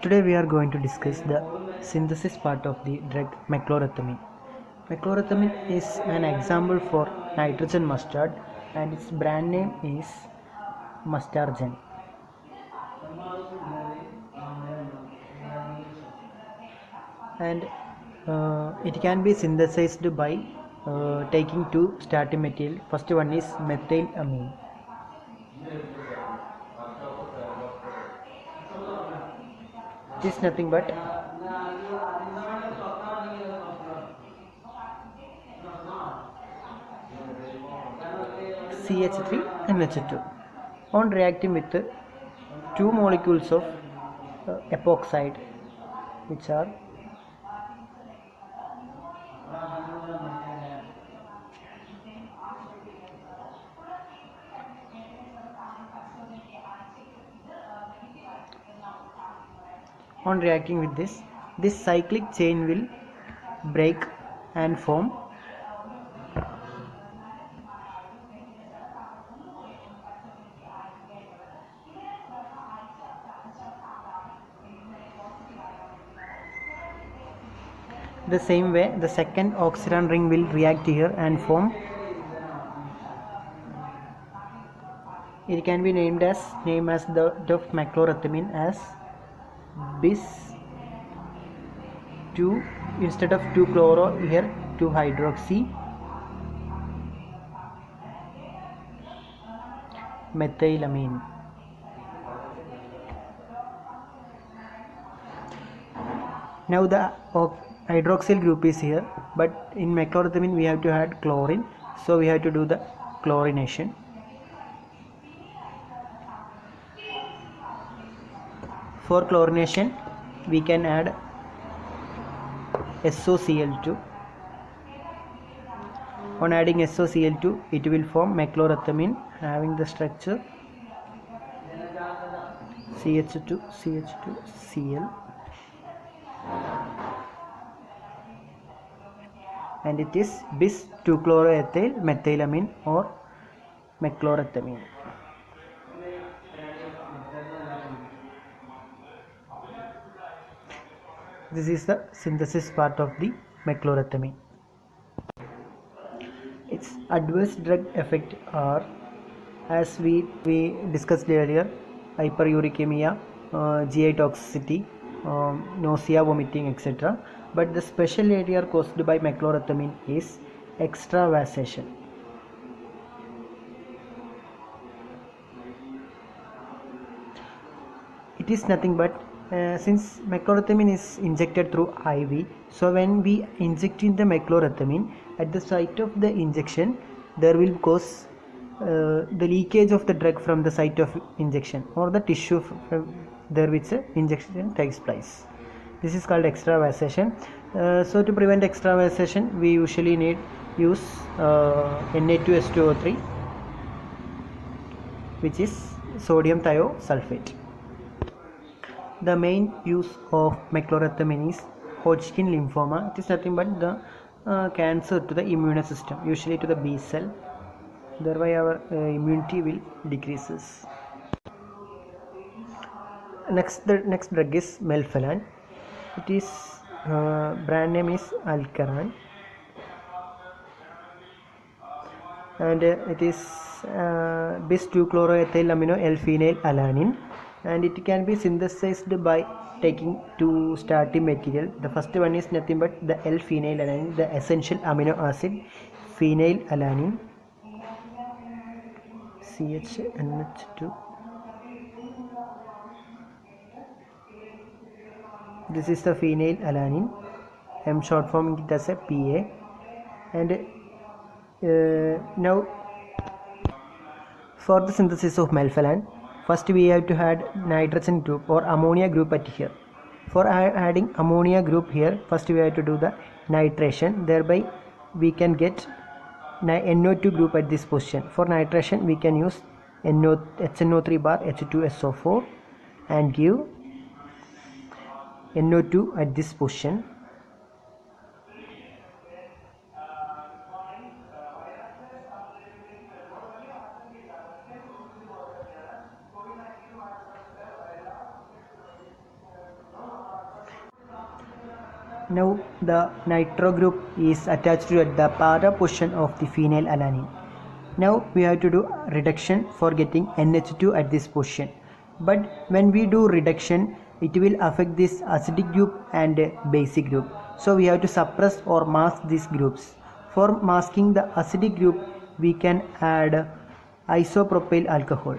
Today we are going to discuss the synthesis part of the drug meclorethamine. Meclorethamine is an example for nitrogen mustard and its brand name is Mustargen. And it can be synthesized by taking two starting material. First one is methylamine. It is nothing but CH3 and NH2. On reacting with two molecules of epoxide, which are on reacting with this cyclic chain will break and form the same way. The second oxygen ring will react here and form, it can be named as the meclorethamine as bis 2, instead of 2 chloro here 2 hydroxy methylamine. Now the hydroxyl group is here, but in meclorethamine we have to add chlorine, so we have to do the chlorination. For chlorination we can add SOCl2. On adding SOCl2 it will form meclorethamine having the structure CH2 CH2 Cl, and it is bis 2-chloroethyl methylamine or meclorethamine. This is the synthesis part of the meclorethamine. Its adverse drug effect are, as we discussed earlier, hyperuricemia, GI toxicity, nausea, vomiting, etc. But the special area caused by meclorethamine is extravasation. It is nothing but since meclorethamine is injected through IV, so when we inject in the meclorethamine, at the site of the injection there will cause the leakage of the drug from the site of injection or the tissue from there which injection takes place. This is called extravasation. So to prevent extravasation we usually use Na2H2O3, which is sodium thiosulfate. The main use of meclorethamine is Hodgkin lymphoma. It is nothing but the cancer to the immune system, usually to the B cell. Thereby our immunity will decreases. The next drug is melphalan. It is brand name is Alkylating, and it is bis 2-chloroethyl amino L-phenyl alanine, and it can be synthesized by taking two starting material. The first one is nothing but the L-phenyl alanine, the essential amino acid phenyl alanine, CHNH2. This is the phenyl alanine. I am short forming it as a PA. And now for the synthesis of melphalan, first we have to add nitrogen group or ammonia group at here. For adding ammonia group here, first we have to do the nitration. Thereby we can get NO2 group at this position. For nitration we can use HNO3 bar H2SO4 and give NO2 at this position. Now the nitro group is attached to the para portion of the phenylalanine. Now we have to do reduction for getting NH2 at this position. But when we do reduction, it will affect this acidic group and basic group. So we have to suppress or mask these groups. For masking the acidic group, we can add isopropyl alcohol.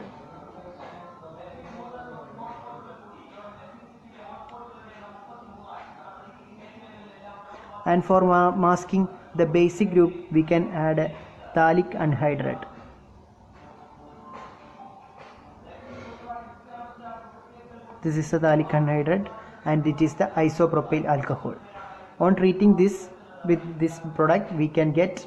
And for masking the basic group, we can add phthalic anhydride. This is the phthalic anhydride and it is the isopropyl alcohol. On treating this with this product, we can get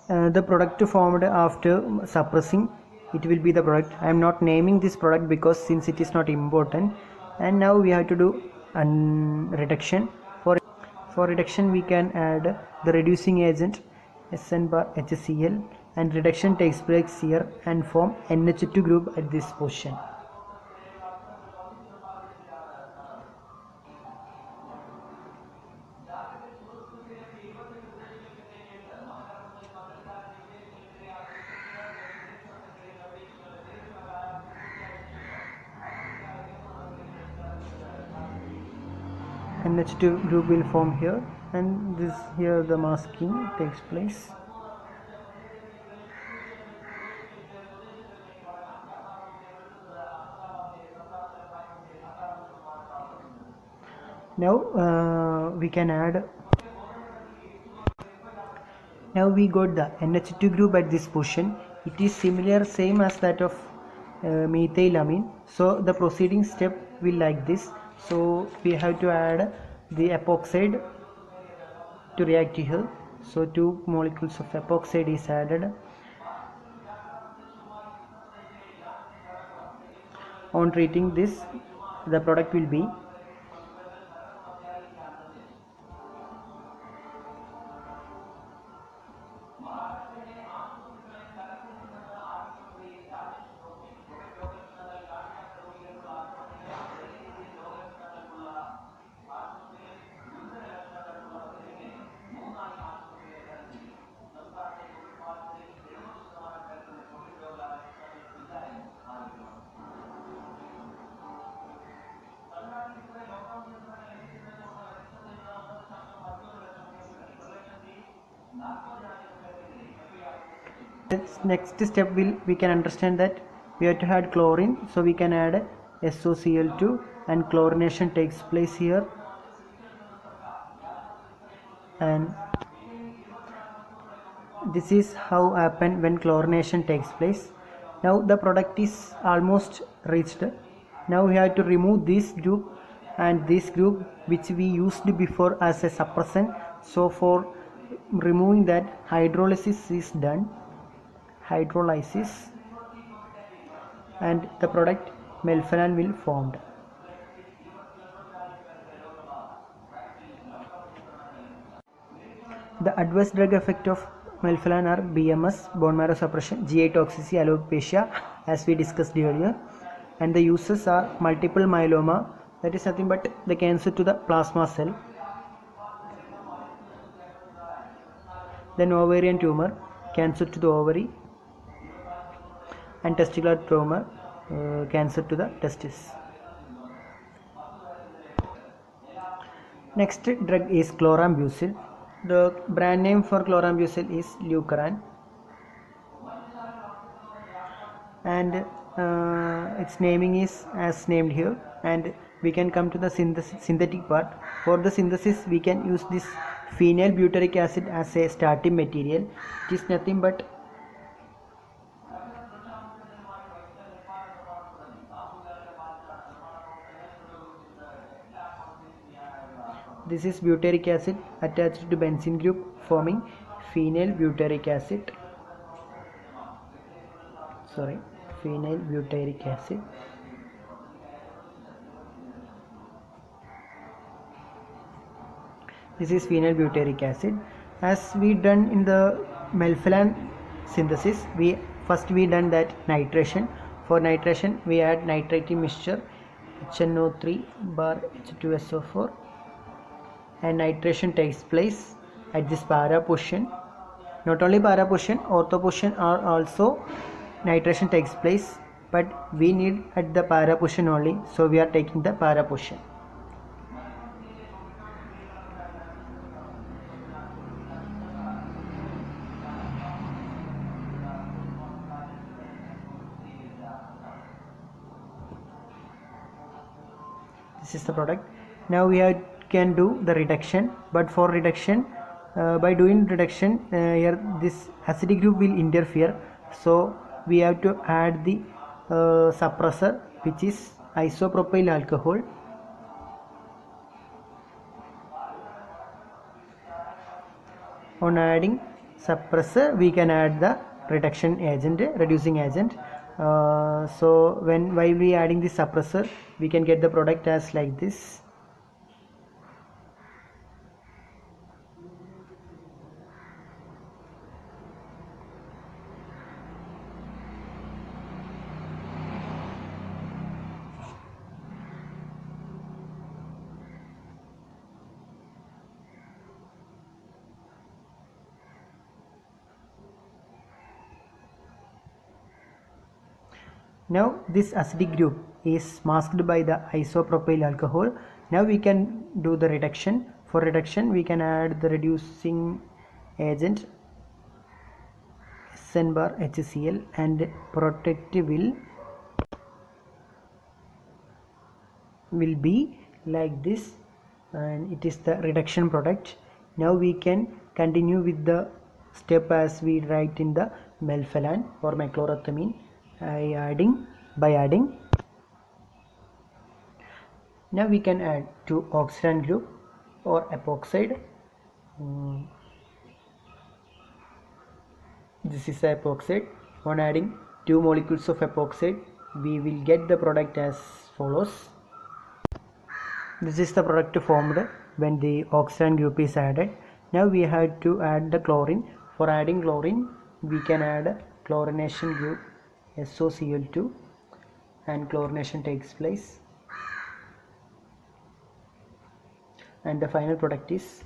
the product formed after suppressing. It will be the product. I am not naming this product because since it is not important. And now we have to do reduction. For reduction, we can add the reducing agent SN bar HCl, and reduction takes place here and form NH2 group at this position. NH2 group will form here, and this here the masking takes place. Now we can add. Now we got the NH2 group at this position. It is similar, same as that of methylamine. So the proceeding step will like this. So we have to add the epoxide to react here. So 2 molecules of epoxide is added. On treating this, the product will be next step we can understand that we have to add chlorine, so we can add SOCl2 and chlorination takes place here, and this is how happen when chlorination takes place. Now the product is almost reached. Now we have to remove this group and this group which we used before as a suppressant. So for removing that, hydrolysis is done. Hydrolysis, and the product melphalan will formed. The adverse drug effect of melphalan are BMS, bone marrow suppression, GI toxicity, alopecia, as we discussed earlier, and the uses are multiple myeloma, that is nothing but the cancer to the plasma cell, then ovarian tumor, cancer to the ovary, and testicular tumor, cancer to the testis. Next drug is chlorambucil. The brand name for chlorambucil is Leukeran, and its naming is as named here. And we can come to the synthetic part. For the synthesis, we can use this phenyl butyric acid as a starting material. It is nothing but this is butyric acid attached to benzene group forming phenyl butyric acid. Phenyl butyric acid. This is phenyl butyric acid. As we done in the melphalan synthesis, we done that nitration. For nitration, we add nitrating mixture HNO3 bar H2SO4 and nitration takes place at this para position. Not only para position, ortho position are also nitration takes place, but we need at the para position only, so we are taking the para position. This is the product. Now we can do the reduction, but for reduction, by doing reduction, here this acidic group will interfere, so we have to add the suppressor, which is isopropyl alcohol. On adding suppressor, we can add the reduction agent, reducing agent. So while we adding the suppressor, we can get the product as like this. Now this acidic group is masked by the isopropyl alcohol. Now we can do the reduction. For reduction, we can add the reducing agent SN bar HCl, and product will be like this, and it is the reduction product. Now we can continue with the step as we write in the melphalan or mechlorethamine. By adding, now we can add two oxidant group or epoxide. This is the epoxide. On adding 2 molecules of epoxide, we will get the product as follows. This is the product formed when the oxidant group is added. Now we have to add the chlorine. For adding chlorine, we can add a chlorination group SOCl2, and chlorination takes place, and the final product is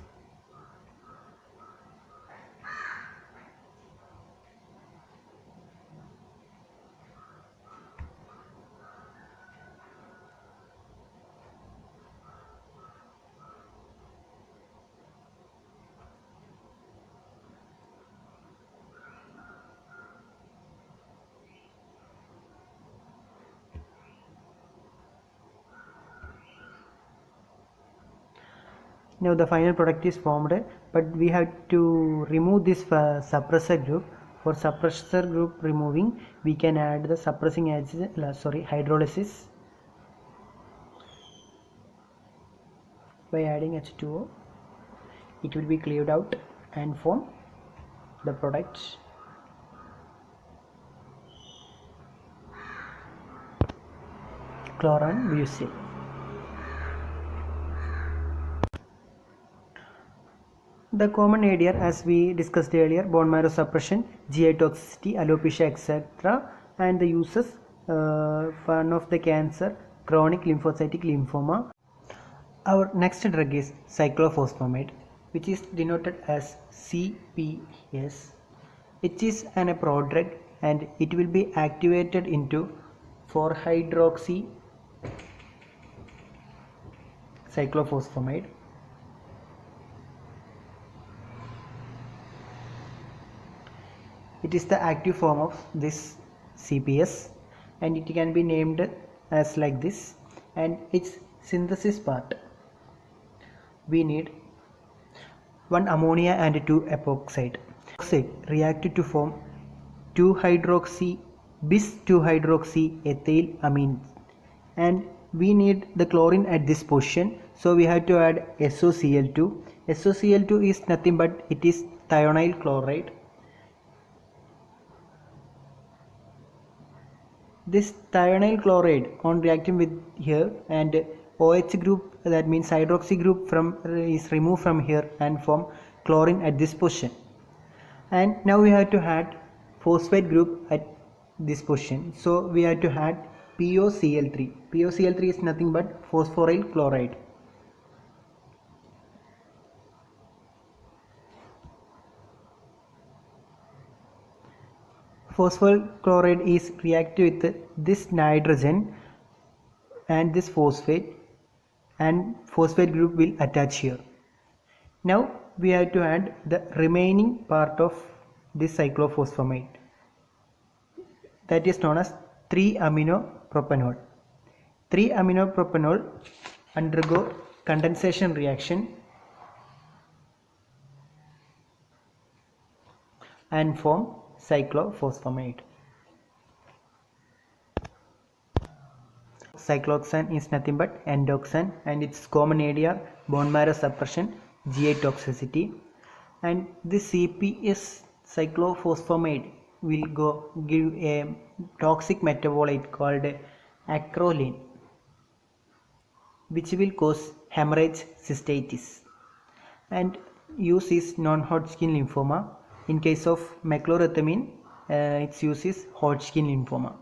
now the final product is formed, but we have to remove this suppressor group. For suppressor group removing, we can add the suppressing agent, hydrolysis, by adding H2O. It will be cleaved out and form the product. Chloran-butyl. The common ADR, as we discussed earlier, bone marrow suppression, GI toxicity, alopecia, etc., and the uses, one of the cancer, chronic lymphocytic lymphoma. Our next drug is cyclophosphamide, which is denoted as CPS. It is a prodrug, and it will be activated into 4-hydroxy cyclophosphamide. It is the active form of this CPS, and it can be named as like this. And its synthesis part, we need 1 ammonia and 2 epoxide. Epoxide reacted to form 2-hydroxy bis 2-hydroxy ethyl amine, and we need the chlorine at this position, so we have to add SOCl2. SOCl2 is nothing but it is thionyl chloride. This thionyl chloride, on reacting with here, and OH group, that means hydroxy group, is removed from here and form chlorine at this position. And now we have to add phosphate group at this position, so we have to add POCl3. POCl3 is nothing but phosphoryl chloride. phosphorus chloride is reactive with this nitrogen and this phosphate, and phosphate group will attach here. Now we have to add the remaining part of this cyclophosphamide, that is known as 3-aminopropanol. 3-aminopropanol undergo condensation reaction and form cyclophosphamide. Cyclohexane is nothing but endoxane, and its common area bone marrow suppression, GI toxicity, and this CPS cyclophosphamide will give a toxic metabolite called acrolein, which will cause hemorrhage cystitis, and use is non-Hodgkin lymphoma. In case of meclorethamine, its use is Hodgkin lymphoma.